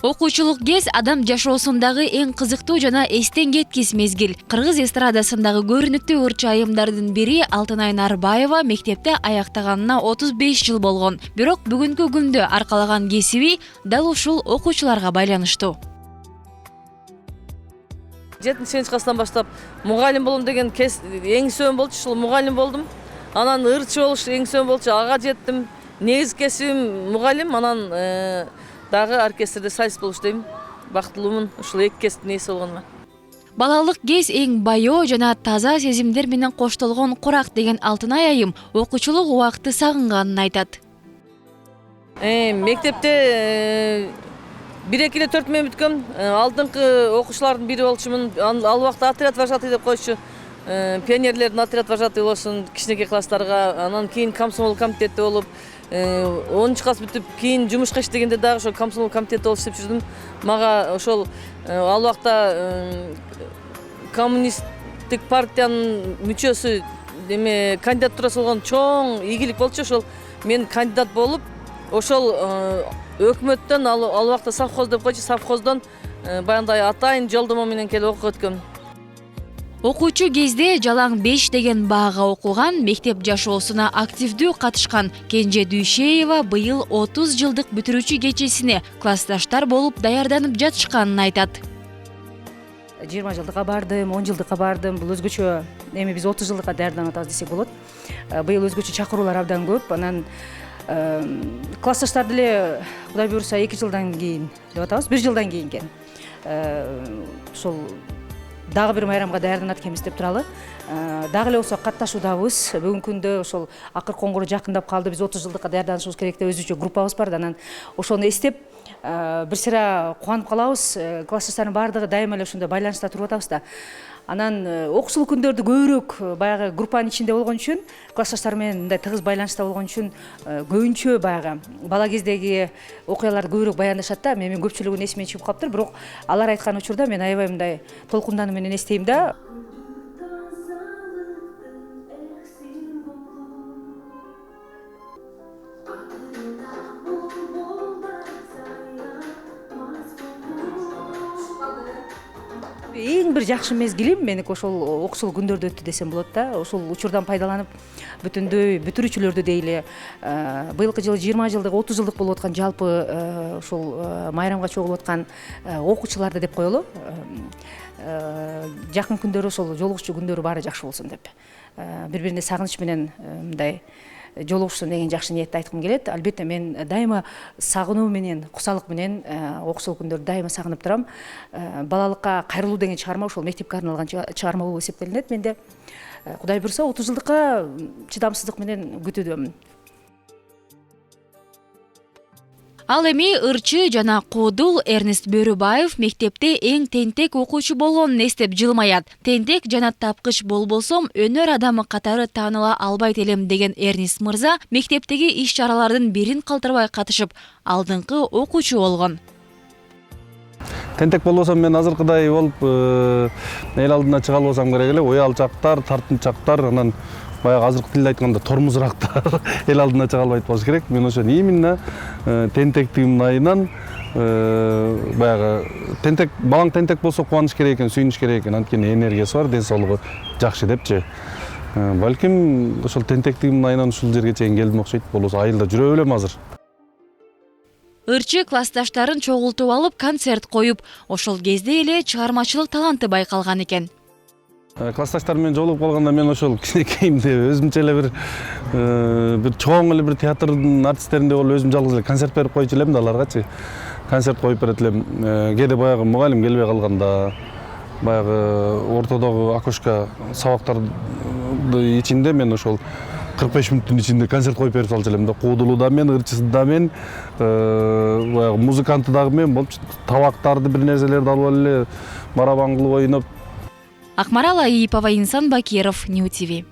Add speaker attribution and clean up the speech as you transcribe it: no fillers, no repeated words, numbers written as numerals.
Speaker 1: Окуучулук кез адам жашоосундагы эң кызыктуу жана эстен кеткис мезгил. Кыргыз эстрадасындагы көрүнүктүү ырчы айымдардын бири Алтынай Нарбаева мектепте аяктаганына 35 жыл болгон. Бирок бүгүнкү күндө аркалаган кесиби дал ушул окуучуларга байланыштуу.
Speaker 2: 7-синчи класстан баштап мугалим болом деген эң сөөн болчу, ушул мугалим болдум. Анан ырчы болуш эң сөөн болчу, ага жеттим. Негизги кесибим мугалим, анан дагы оркестрде солист болуш дейм. Бактылуумун ушул эки кесиптин ээси болгонума.
Speaker 1: Балалык кез эң байоо жана таза сезимдер менен коштолгон курак деген Алтынай айым окуучулук убакытты сагынганын айтат.
Speaker 2: Мектепте 1-2-4 менен бүткөм. Алдыңкы окуучулардын бири болчумун. Ал убакта отряд вожатый деп койчу. Пионерлердин отряд вожатый болосуң кичинекей класстарга. Анан кийин комсомол комитетте болуп, 10 класс бүтүп, кийин жумушка иштегенде дагы ошол комсомол комитетте болуп иштеп жүрдүм. Мага ошол ал убакта коммунисттик партиянын мүчөсү кандидатурасы болгон чоң ийгилик болчу. Ошол мен кандидат болуп, ошол өкмөттөн ал убакта совхоз деп койчу, совхоздон баягындай атайын жолдомо менен келип окуп өткөм.
Speaker 1: Окуучу кезде жалаң 5 деген баага окуган, мектеп жашоосуна активдүү катышкан Кенже Дүйшеева быйыл 30 жылдык бүтүрүүчү кечесине классташтар болуп даярданып жатышканын айтат.
Speaker 3: 20 жылдыкка бардым, 10 жылдыкка бардым. Бул өзгөчө, эми биз 30 жылдыкка даярданып атабыз десек болот. Быйыл өзгөчө чакыруулар абдан көп. Анан классташтар деле Кудай буйруса 2 жылдан кийин деп атабыз, 1 жылдан кийин экен. Ошол дагы бир майрамга даярданат экенбиз деп туралы. Дагы эле болсо катташуудабыз. Бүгүнкү күндө ошол акыр коңгуру жакындап калды. Биз 30 жылдыкка даярданышыбыз керек деп өзүнчө группабыз бар. Анан ошону эстеп бир сыйра кубанып калабыз. Классташтардын баардыгы дайыма эле ошондой байланышта туруп атабыз да. Анан окуучулук күндөрдү көбүрөөк баягы группанын ичинде болгон үчүн, классташтар менен мындай тыгыз байланышта болгон үчүн көбүнчө баягы бала кездеги окуяларды көбүрөөк баяндашат да. Мен көпчүлүгүн эсиме чыгып калыптыр, бирок алар айткан учурда мен аябай мындай толкундануу менен эстейм да. Эң бир жакшы мезгилим меники ошол окуучулук күндөрдө өттү десем болот да. Ошол учурдан пайдаланып бүтүндөй бүтүрүүчүлөрдү дейли быйылкы жылы 20 жылдык, 30 жылдык болуп аткан жалпы ошол майрамга чогулуп аткан окуучуларды деп коелу. Жакын күндөрү ошол жолугушчу күндөрү баары жакшы болсун деп. Бири-бирине сагыныч менен мындай жолугушсын деген жакшы ниетти айткым келет. Албетте мен дайыма сагынуу менен, кусалык менен окуучулук күндөрдү дайыма сагынып турам. Балалыкка кайрылуу деген чыгарма ошол мектепке арналган чыгарма болуп эсептелинет. Менде Кудай буйруса 30 жылдыкка чыдамсыздык менен күтүүдөмүн.
Speaker 1: Ал эми ырчы жана куудул Эрнест Бөрүбаев мектепте эң тентек окуучу болгонун эстеп жылмаят. Тентек жана тапкыч болбосом өнөр адамы катары тааныла албайт элем деген Эрнест мырза мектептеги иш-чаралардын бирин калтырбай катышып, алдыңкы окуучу болгон.
Speaker 4: Тентек болбосом мен азыркыдай болуп эл алдына чыга албасам керек эле. Уялчактар, тартынчактар, анан баягы азыркы тилде айтканда тормузурактар эл алдына чыга албайт болуш керек. Мен ошо именно тентектигимдин айынан баягы балаң тентек болсо кубаныш керек экен, сүйүнүш керек экен. Анткени энергиясы бар, ден соолугу жакшы депчи. Балким ошол тентектигимдин айынан ушул жерге чейин келдим окшойт. Болбосо айылда жүрө белем азыр.
Speaker 1: Ырчы классташтарын чогултуп алып концерт коюп, ошол кезде эле чыгармачылык таланты байкалган экен.
Speaker 4: Классташтар менен жолугуп калганда мен ошол кичинекейимде өзүмчө эле бир чоң эле бир театрдын артисттериндей болуп өзүм жалгыз эле концерт берип койчу элем да аларгачы. Концерт коюп берет элем. Кээде баягы мугалим келбей калганда, баягы ортодогу окошко сабактардын ичинде мен ошол 45 мүнөттүн ичинде концерт коюп берип салчу элем да. Куудулу да мен, ырчысы да мен, баягы музыканты дагы мен болуп, табактарды бир нерселерди алып эле барабан кылып ойноп.
Speaker 1: Акмарал Аипова, Инсан Бакиров, Нью ТВ.